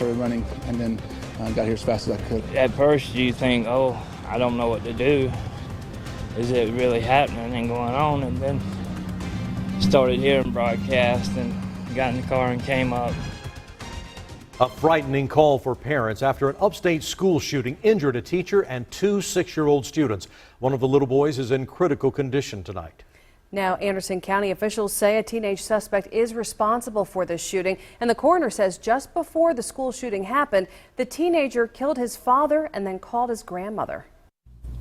started running, and then got here as fast as I could. At first you think, oh, I don't know what to do. Is it really happening and going on? And then started hearing broadcast and got in the car and came up. A frightening call for parents after an upstate school shooting injured a teacher and two 6-year-old students. One of the little boys is in critical condition tonight. Now, Anderson County officials say a teenage suspect is responsible for this shooting, and the coroner says just before the school shooting happened, the teenager killed his father and then called his grandmother.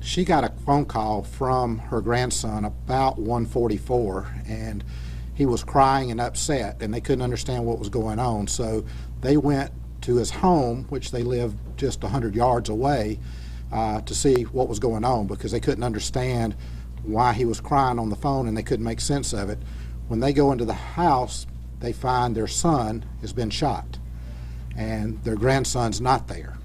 She got a phone call from her grandson about 1:44, and he was crying and upset, and they couldn't understand what was going on. So they went to his home, which they live just 100 yards away, to see what was going on, because they couldn't understand why he was crying on the phone, and they couldn't make sense of it. When they go into the house, they find their son has been shot, and their grandson's not there.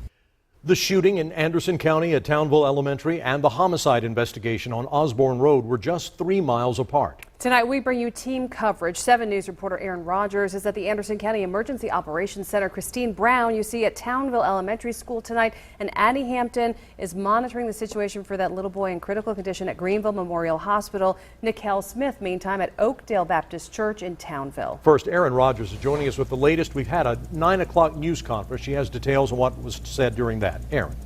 The shooting in Anderson County at Townville Elementary and the homicide investigation on Osborne Road were just 3 miles apart. Tonight we bring you team coverage. 7 News reporter Aaron Rogers is at the Anderson County Emergency Operations Center. Christine Brown you see at Townville Elementary School tonight, and Addie Hampton is monitoring the situation for that little boy in critical condition at Greenville Memorial Hospital. Nikel Smith meantime at Oakdale Baptist Church in Townville. First, Aaron Rogers is joining us with the latest. We've had a 9 o'clock news conference. She has details on what was said during that. Aaron.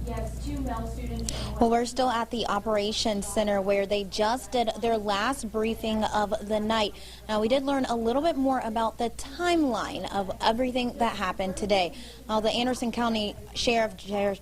Yes, 2 male students. Well, we're still at the Operations Center where they just did their last briefing of the night. Now, we did learn a little bit more about the timeline of everything that happened today. The Anderson County Sheriff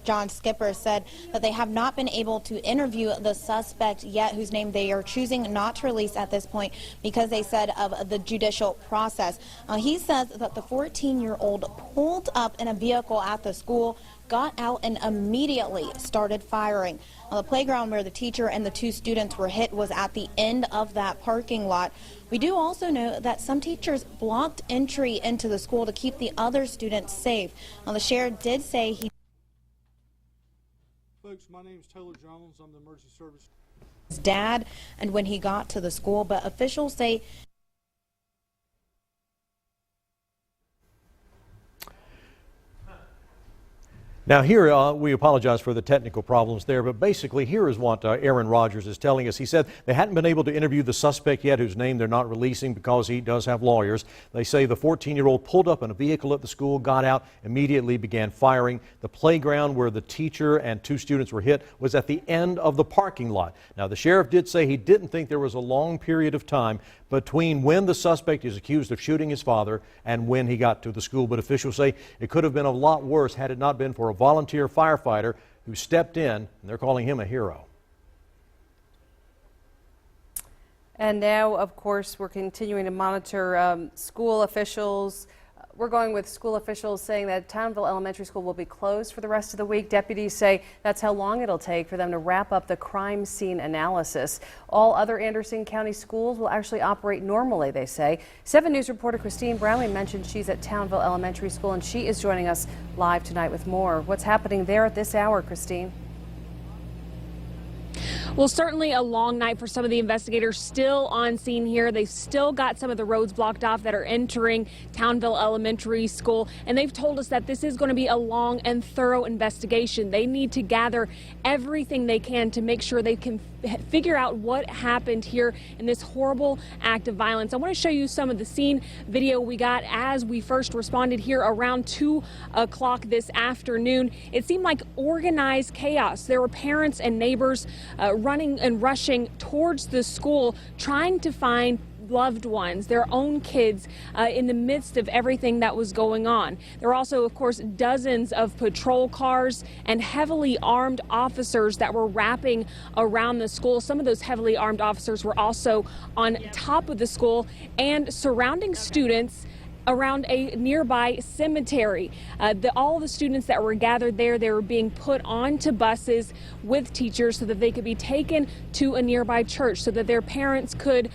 John Skipper said that they have not been able to interview the suspect yet, whose name they are choosing not to release at this point because they said of the judicial process. He says that the 14-year-old pulled up in a vehicle at the school, got out, and immediately started firing. The playground where the teacher and the 2 students were hit was at the end of that parking lot. We do also know that some teachers blocked entry into the school to keep the other students safe. The sheriff did say he... Folks, my name is Taylor Jones. I'm the emergency service. ...his dad and when he got to the school, but officials say... Now here, we apologize for the technical problems there, but basically here is what Aaron Rogers is telling us. He said they hadn't been able to interview the suspect yet, whose name they're not releasing because he does have lawyers. They say the 14-year-old pulled up in a vehicle at the school, got out, immediately began firing. The playground where the teacher and 2 students were hit was at the end of the parking lot. Now, the sheriff did say he didn't think there was a long period of time between when the suspect is accused of shooting his father and when he got to the school, but officials say it could have been a lot worse had it not been for a volunteer firefighter who stepped in, and they're calling him a hero. And now, of course, we're continuing to monitor school officials. We're going with school officials saying that Townville Elementary School will be closed for the rest of the week. Deputies say that's how long it'll take for them to wrap up the crime scene analysis. All other Anderson County schools will actually operate normally, they say. 7 News reporter Christine Brownlee mentioned she's at Townville Elementary School, and she is joining us live tonight with more. What's happening there at this hour, Christine? Well, certainly a long night for some of the investigators still on scene here. They've still got some of the roads blocked off that are entering Townville Elementary School, and they've told us that this is going to be a long and thorough investigation. They need to gather everything they can to make sure they can figure out what happened here in this horrible act of violence. I want to show you some of the scene video we got as we first responded here around 2 o'clock this afternoon. It seemed like organized chaos. There were parents and neighbors running and rushing towards the school, trying to find loved ones, their own kids, in the midst of everything that was going on. There were also, of course, dozens of patrol cars and heavily armed officers that were wrapping around the school. Some of those heavily armed officers were also on top of the school and surrounding students around a nearby cemetery. All the students that were gathered there, they were being put onto buses with teachers so that they could be taken to a nearby church so that their parents could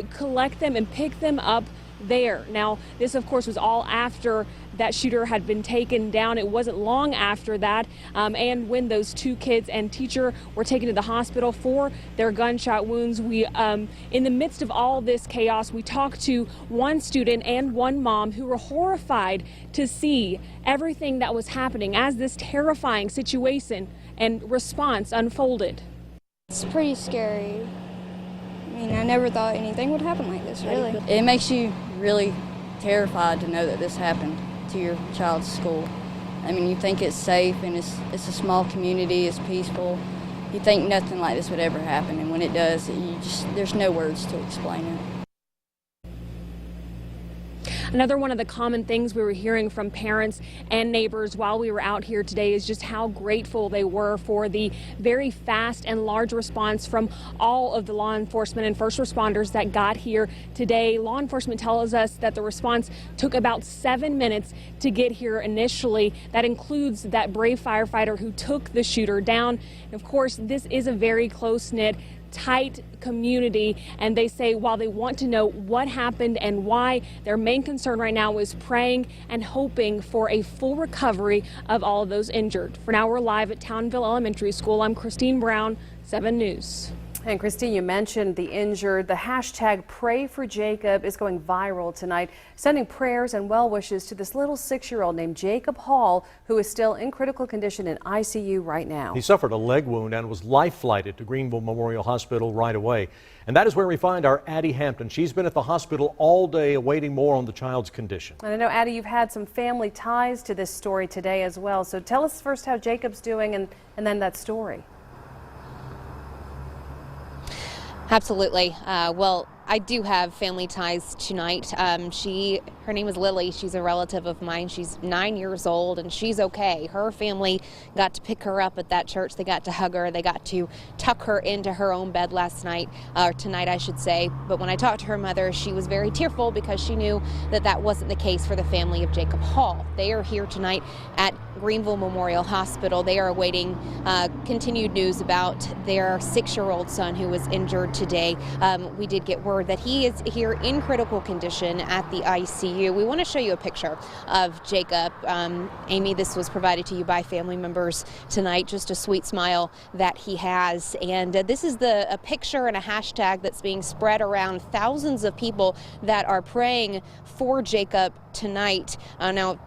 collect them and pick them up there. Now, this, of course, was all after that shooter had been taken down. It wasn't long after that, and when those two kids and teacher were taken to the hospital for their gunshot wounds. We, in the midst of all this chaos, we talked to one student and one mom who were horrified to see everything that was happening as this terrifying situation and response unfolded. It's pretty scary. I mean, I never thought anything would happen like this, really. It makes you really terrified to know that this happened to your child's school. I mean, you think it's safe and it's a small community, it's peaceful. You think nothing like this would ever happen, and when it does, there's no words to explain it. Another one of the common things we were hearing from parents and neighbors while we were out here today is just how grateful they were for the very fast and large response from all of the law enforcement and first responders that got here today. Law enforcement tells us that the response took about 7 minutes to get here initially. That includes that brave firefighter who took the shooter down. And of course, this is a very close-knit, tight community, and they say while they want to know what happened and why, their main concern right now is praying and hoping for a full recovery of all of those injured. For now, we're live at Townville Elementary School. I'm Christine Brown, 7 News. And Christine, you mentioned the injured. The hashtag Pray for Jacob is going viral tonight, sending prayers and well wishes to this little 6-year-old named Jacob Hall, who is still in critical condition in ICU right now. He suffered a leg wound and was life-flighted to Greenville Memorial Hospital right away. And that is where we find our Addie Hampton. She's been at the hospital all day awaiting more on the child's condition. And I know, Addie, you've had some family ties to this story today as well. So tell us first how Jacob's doing and then that story. Absolutely. Well, I do have family ties tonight. Her name is Lily. She's a relative of mine. She's 9 years old and she's okay. Her family got to pick her up at that church. They got to hug her. They got to tuck her into her own bed last night, or tonight I should say. But when I talked to her mother, she was very tearful because she knew that that wasn't the case for the family of Jacob Hall. They are here tonight at Greenville Memorial Hospital. They are awaiting continued news about their 6-year-old son who was injured today. We did get word that he is here in critical condition at the ICU. We want to show you a picture of Jacob. Amy, this was provided to you by family members tonight. Just a sweet smile that he has. And this is a picture and a hashtag that's being spread around. Thousands of people that are praying for Jacob tonight. Now,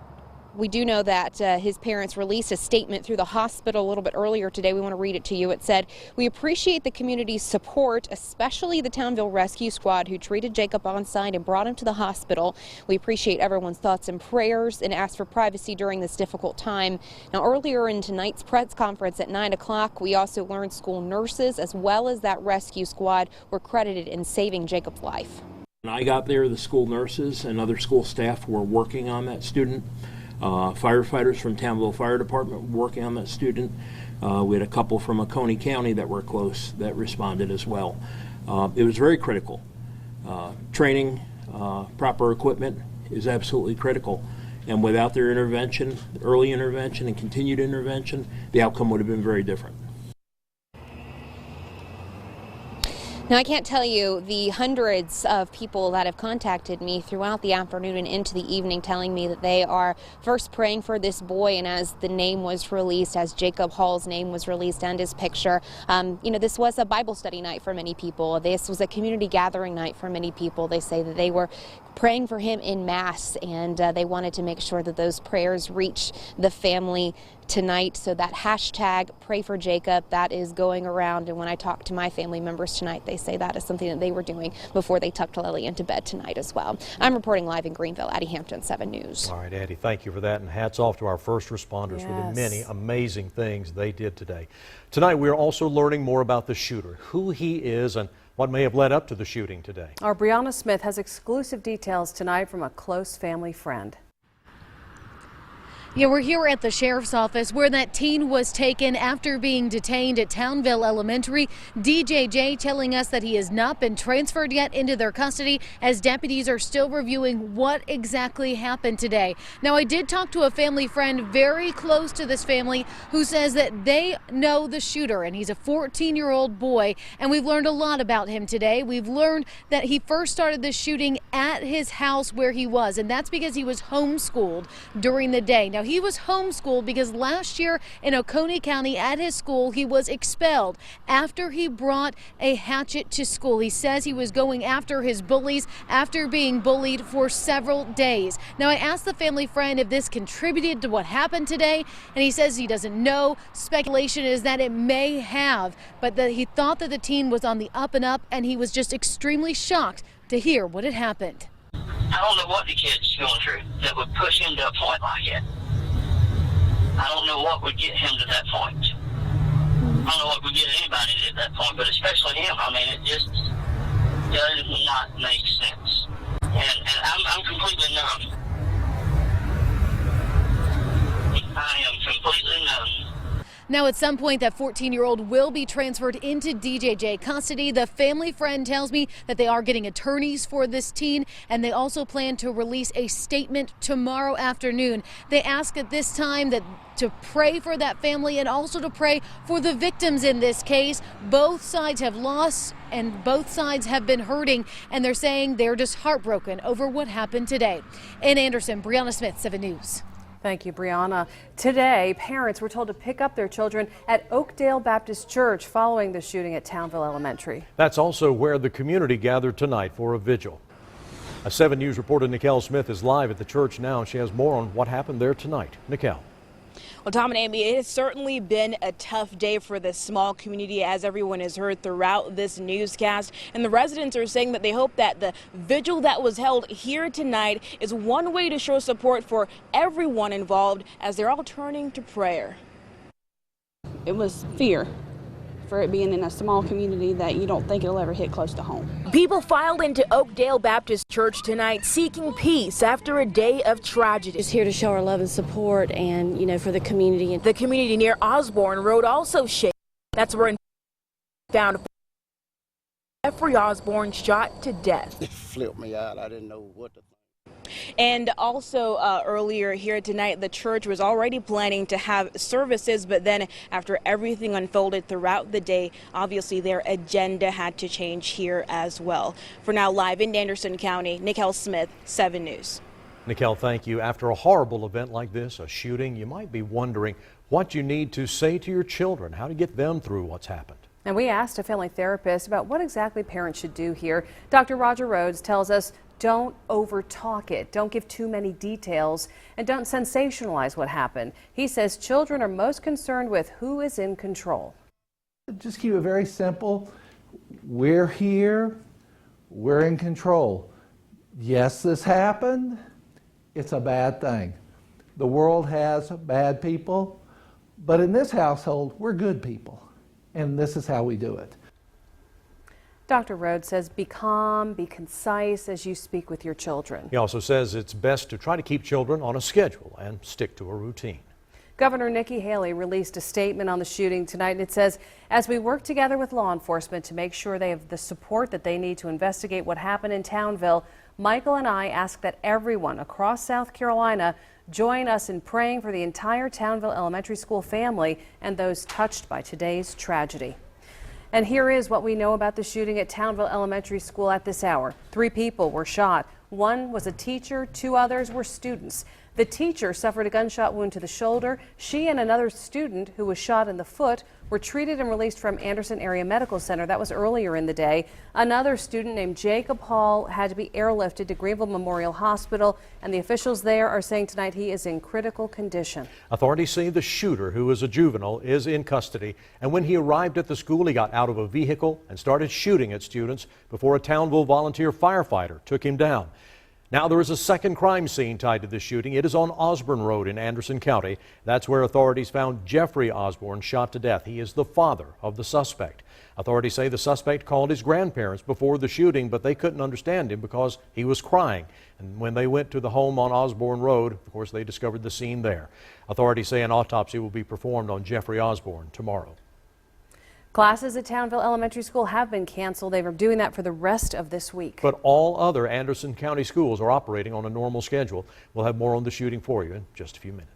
we do know that his parents released a statement through the hospital a little bit earlier today. We want to read it to you. It said, "We appreciate the community's support, especially the Townville Rescue Squad who treated Jacob on site and brought him to the hospital. We appreciate everyone's thoughts and prayers and ask for privacy during this difficult time." Now, earlier in tonight's press conference at 9 o'clock, we also learned school nurses as well as that rescue squad were credited in saving Jacob's life. When I got there, the school nurses and other school staff were working on that student. Firefighters from Townville Fire Department working on that student. We had a couple from Oconee County that were close that responded as well. It was very critical. Training, proper equipment is absolutely critical. And without their intervention, early intervention and continued intervention, the outcome would have been very different. Now, I can't tell you the hundreds of people that have contacted me throughout the afternoon and into the evening telling me that they are first praying for this boy, and as the name was released, as Jacob Hall's name was released and his picture, this was a Bible study night for many people. This was a community gathering night for many people. They say that they were praying for him in mass, and they wanted to make sure that those prayers reach the family tonight. So that hashtag Pray for Jacob, that is going around, and when I talked to my family members tonight, they say that is something that they were doing before they tucked Lily into bed tonight as well. I'm reporting live in Greenville, Addie Hampton, 7 News. All right, Addie, thank you for that, and hats off to our first responders for the many amazing things they did today. Tonight, we're also learning more about the shooter, who he is, and what may have led up to the shooting today. Our Brianna Smith has exclusive details tonight from a close family friend. Yeah, we're here at the sheriff's office where that teen was taken after being detained at Townville Elementary. DJJ telling us that he has not been transferred yet into their custody as deputies are still reviewing what exactly happened today. Now, I did talk to a family friend very close to this family who says that they know the shooter, and he's a 14-year-old boy, and we've learned a lot about him today. We've learned that he first started the shooting at his house where he was, and that's because he was homeschooled during the day. Now, he was homeschooled because last year in Oconee County at his school, he was expelled after he brought a hatchet to school. He says he was going after his bullies after being bullied for several days. Now, I asked the family friend if this contributed to what happened today, and he says he doesn't know. Speculation is that it may have, but that he thought that the teen was on the up and up, and he was just extremely shocked to hear what had happened. I don't know what the kid's going through that would push him to a point like that. I don't know what would get him to that point. I don't know what would get anybody to that point, but especially him. I mean, it just does not make sense. And I'm completely numb. I am completely numb. Now, at some point, that 14-year-old will be transferred into DJJ custody. The family friend tells me that they are getting attorneys for this teen, and they also plan to release a statement tomorrow afternoon. They ask at this time that to pray for that family and also to pray for the victims in this case. Both sides have lost and both sides have been hurting, and they're saying they're just heartbroken over what happened today. In Anderson, Brianna Smith, 7 News. Thank you, Brianna. Today, parents were told to pick up their children at Oakdale Baptist Church following the shooting at Townville Elementary. That's also where the community gathered tonight for a vigil. A 7 News reporter, Nicole Smith, is live at the church now. She has more on what happened there tonight. Nicole. Well, Tom and Amy, it has certainly been a tough day for this small community, as everyone has heard throughout this newscast. And the residents are saying that they hope that the vigil that was held here tonight is one way to show support for everyone involved as they're all turning to prayer. It was fear for it being in a small community that you don't think it'll ever hit close to home. People filed into Oakdale Baptist Church tonight seeking peace after a day of tragedy. Just here to show our love and support and, for the community. The community near Osborne Road also shaken. That's where found Jeffrey Osborne shot to death. It flipped me out. I didn't know what to think. And also earlier here tonight, the church was already planning to have services, but then after everything unfolded throughout the day, obviously their agenda had to change here as well. For now, live in Anderson County, Nicole Smith, 7 News. Nicole, thank you. After a horrible event like this, a shooting, you might be wondering what you need to say to your children, how to get them through what's happened. And we asked a family therapist about what exactly parents should do here. Dr. Roger Rhodes tells us don't overtalk it, don't give too many details, and don't sensationalize what happened. He says children are most concerned with who is in control. Just keep it very simple. We're here, we're in control. Yes, this happened. It's a bad thing. The world has bad people, but in this household, we're good people. And this is how we do it. Dr. Rhodes says be calm, be concise as you speak with your children. He also says it's best to try to keep children on a schedule and stick to a routine. Governor Nikki Haley released a statement on the shooting tonight, and it says, as we work together with law enforcement to make sure they have the support that they need to investigate what happened in Townville, Michael and I ask that everyone across South Carolina join us in praying for the entire Townville Elementary School family and those touched by today's tragedy. And here is what we know about the shooting at Townville Elementary School at this hour. 3 people were shot. 1 was a teacher, 2 others were students. The teacher suffered a gunshot wound to the shoulder. She and another student who was shot in the foot were treated and released from Anderson Area Medical Center. That was earlier in the day. Another student named Jacob Hall had to be airlifted to Greenville Memorial Hospital, and the officials there are saying tonight he is in critical condition. Authorities say the shooter, who is a juvenile, is in custody, and when he arrived at the school, he got out of a vehicle and started shooting at students before a Townville volunteer firefighter took him down. Now there is a second crime scene tied to this shooting. It is on Osborne Road in Anderson County. That's where authorities found Jeffrey Osborne shot to death. He is the father of the suspect. Authorities say the suspect called his grandparents before the shooting, but they couldn't understand him because he was crying. And when they went to the home on Osborne Road, of course, they discovered the scene there. Authorities say an autopsy will be performed on Jeffrey Osborne tomorrow. Classes at Townville Elementary School have been canceled. They were doing that for the rest of this week. But all other Anderson County schools are operating on a normal schedule. We'll have more on the shooting for you in just a few minutes.